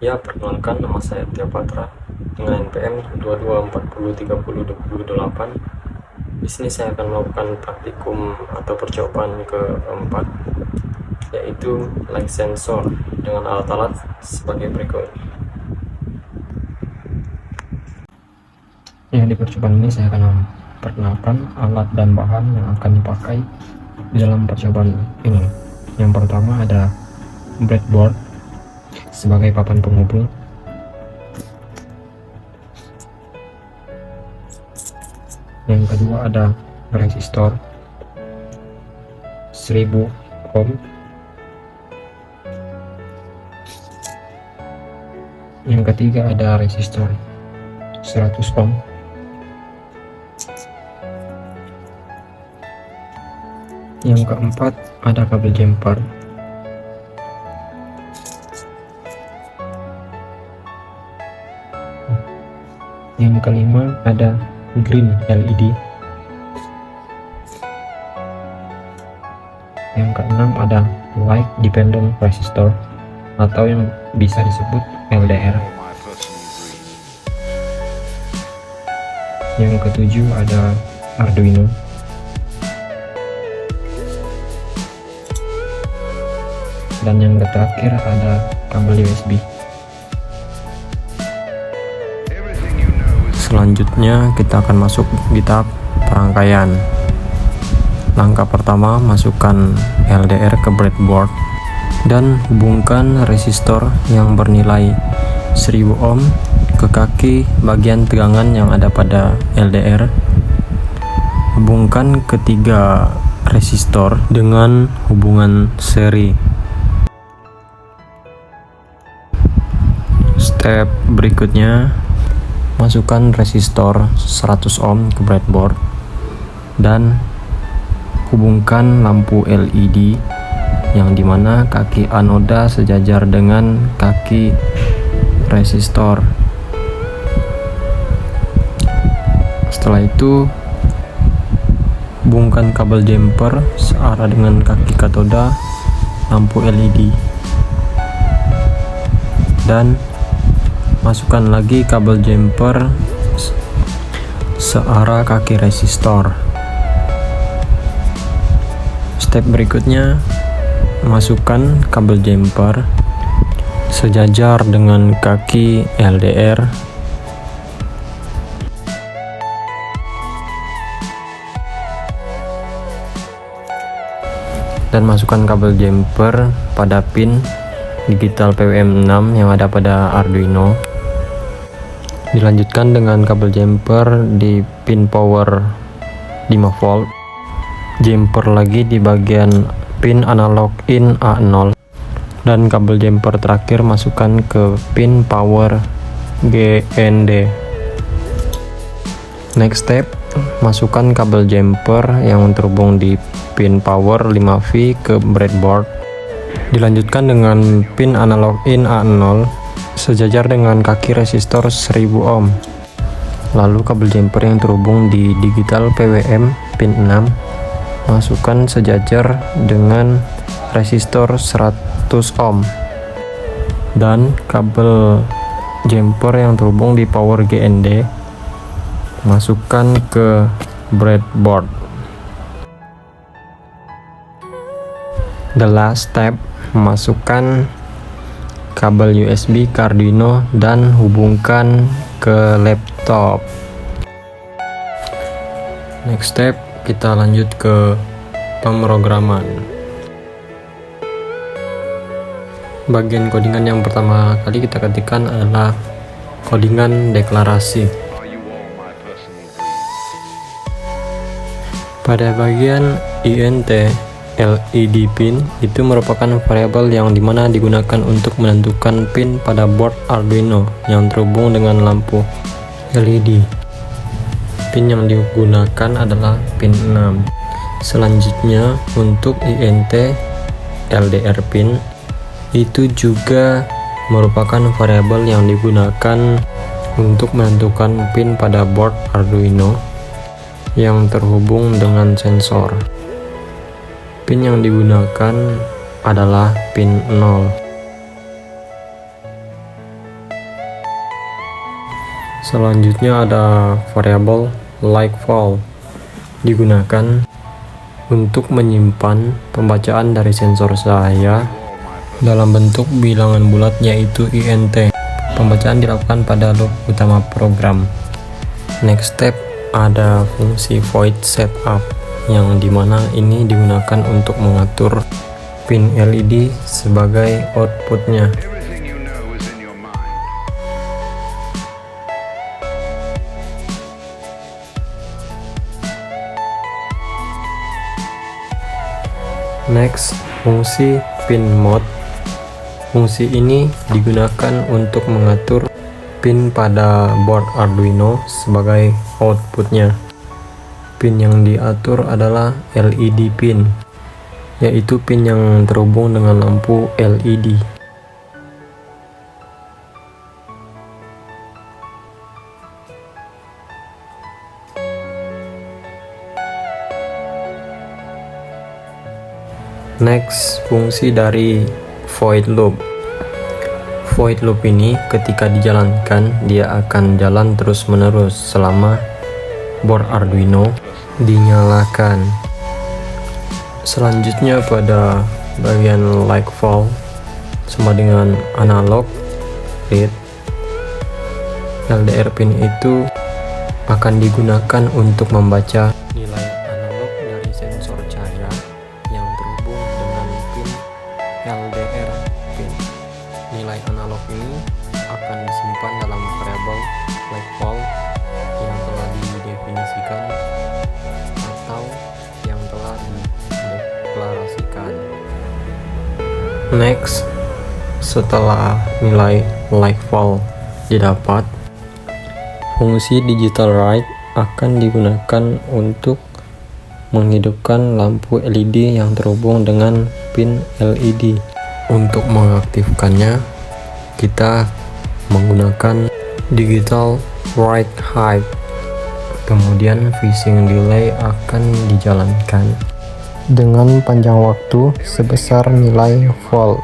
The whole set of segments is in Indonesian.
Ya, perkenalkan, nama saya Tia Patra dengan NPM 22403028. Di sini saya akan melakukan praktikum atau percobaan keempat, yaitu light sensor dengan alat-alat sebagai berikut. Di percobaan ini saya akan memperkenalkan alat dan bahan yang akan dipakai di dalam percobaan ini. Yang pertama ada breadboard sebagai papan penghubung. Yang kedua ada resistor 1000 ohm. Yang ketiga ada resistor 100 ohm. Yang keempat ada kabel jumper. Yang kelima ada green LED. Yang keenam ada light dependent resistor atau yang bisa disebut LDR. Yang ketujuh ada Arduino. Dan yang terakhir ada kabel USB. Selanjutnya kita akan masuk di tahap perangkaian. Langkah pertama, masukkan LDR ke breadboard dan hubungkan resistor yang bernilai 1000 ohm ke kaki bagian tegangan yang ada pada LDR. Hubungkan ketiga resistor dengan hubungan seri. Step berikutnya, masukkan resistor 100 ohm ke breadboard dan hubungkan lampu LED yang dimana kaki anoda sejajar dengan kaki resistor. Setelah itu, hubungkan kabel jumper searah dengan kaki katoda lampu LED dan masukkan lagi kabel jumper searah kaki resistor. Step berikutnya, masukkan kabel jumper sejajar dengan kaki LDR dan masukkan kabel jumper pada pin digital PWM6 yang ada pada Arduino. Dilanjutkan dengan kabel jumper di pin power 5 volt, jumper lagi di bagian pin analog in A0, dan kabel jumper terakhir masukkan ke pin power GND. Next step, masukkan kabel jumper yang terhubung di pin power 5V ke breadboard. Dilanjutkan dengan pin analog in A0 sejajar dengan kaki resistor 1000 ohm. Lalu kabel jumper yang terhubung di digital PWM pin 6 masukkan sejajar dengan resistor 100 ohm. Dan kabel jumper yang terhubung di power GND masukkan ke breadboard. The last step, masukkan kabel USB ke Arduino dan hubungkan ke laptop. Next step, kita lanjut ke pemrograman. Bagian codingan yang pertama kali kita ketikkan adalah codingan deklarasi. Pada bagian INT LED pin itu merupakan variabel yang dimana digunakan untuk menentukan pin pada board Arduino yang terhubung dengan lampu LED. Pin yang digunakan adalah pin 6. Selanjutnya untuk INT LDR pin itu juga merupakan variabel yang digunakan untuk menentukan pin pada board Arduino yang terhubung dengan sensor. Pin yang digunakan adalah pin 0. Selanjutnya ada variabel lightfall, digunakan untuk menyimpan pembacaan dari sensor cahaya dalam bentuk bilangan bulat yaitu int. Pembacaan dilakukan pada loop utama program. Next step ada fungsi void setup, yang dimana ini digunakan untuk mengatur pin LED sebagai outputnya. Next, fungsi pin mode. Fungsi ini digunakan untuk mengatur pin pada board Arduino sebagai outputnya. Pin yang diatur adalah LED pin, yaitu pin yang terhubung dengan lampu LED. Next, fungsi dari void loop. Void loop ini ketika dijalankan, dia akan jalan terus-menerus selama board Arduino dinyalakan. Selanjutnya pada bagian lightfall, sama dengan analog read, LDR pin itu akan digunakan untuk membaca nilai analog dari sensor cahaya yang terhubung dengan pin LDR pin. Nilai analog ini akan disimpan dalam variabel lightfall yang telah didefinisikan atau yang telah dideklarasikan. Next, setelah nilai lightfall didapat, fungsi digital write akan digunakan untuk menghidupkan lampu LED yang terhubung dengan pin LED. Untuk mengaktifkannya, kita menggunakan digital write height. Kemudian phasing delay akan dijalankan dengan panjang waktu sebesar nilai volt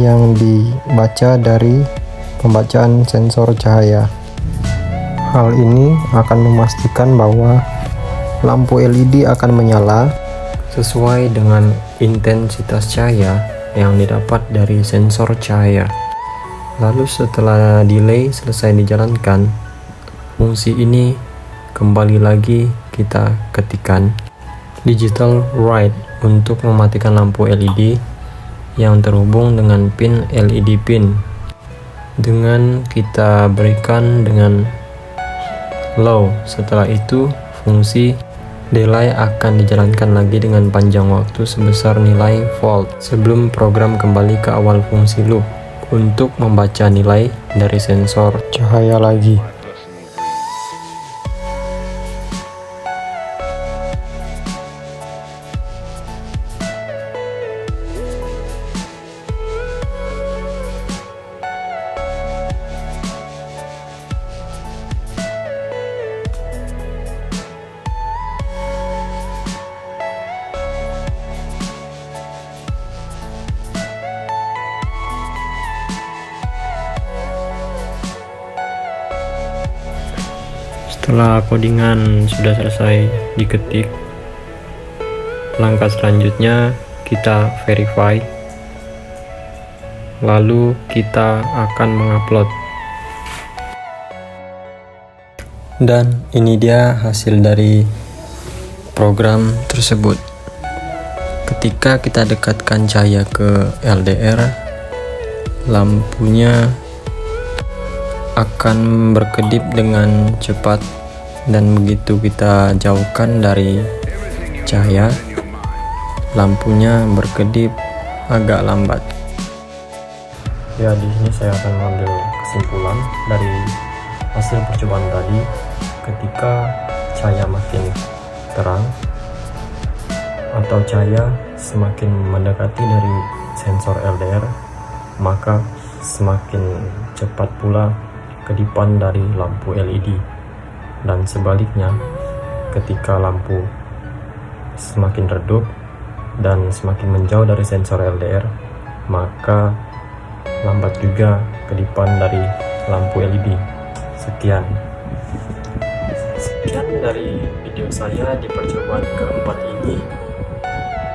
yang dibaca dari pembacaan sensor cahaya. Hal ini akan memastikan bahwa lampu LED akan menyala sesuai dengan intensitas cahaya yang didapat dari sensor cahaya. Lalu setelah delay selesai dijalankan, fungsi ini kembali lagi kita ketikkan digital write untuk mematikan lampu LED yang terhubung dengan pin LED pin, dengan kita berikan dengan low. Setelah itu fungsi delay akan dijalankan lagi dengan panjang waktu sebesar nilai volt sebelum program kembali ke awal fungsi loop untuk membaca nilai dari sensor cahaya lagi. Setelah codingan sudah selesai diketik, langkah selanjutnya kita verify, lalu kita akan mengupload. Dan ini dia hasil dari program tersebut. Ketika kita dekatkan cahaya ke LDR, lampunya akan berkedip dengan cepat, dan begitu kita jauhkan dari cahaya, lampunya berkedip agak lambat. Ya, di sini saya akan mengambil kesimpulan dari hasil percobaan tadi. Ketika cahaya makin terang atau cahaya semakin mendekati dari sensor LDR, maka semakin cepat pula kedipan dari lampu LED. Dan sebaliknya, ketika lampu semakin redup dan semakin menjauh dari sensor LDR, maka lambat juga kedipan dari lampu LED. Sekian dari video saya di percobaan keempat ini.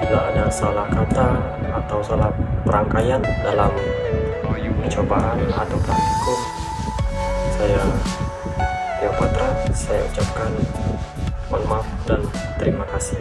Bila ada salah kata atau salah perangkaian dalam percobaan atau praktikum, saya Tio Patra, saya ucapkan mohon maaf dan terima kasih.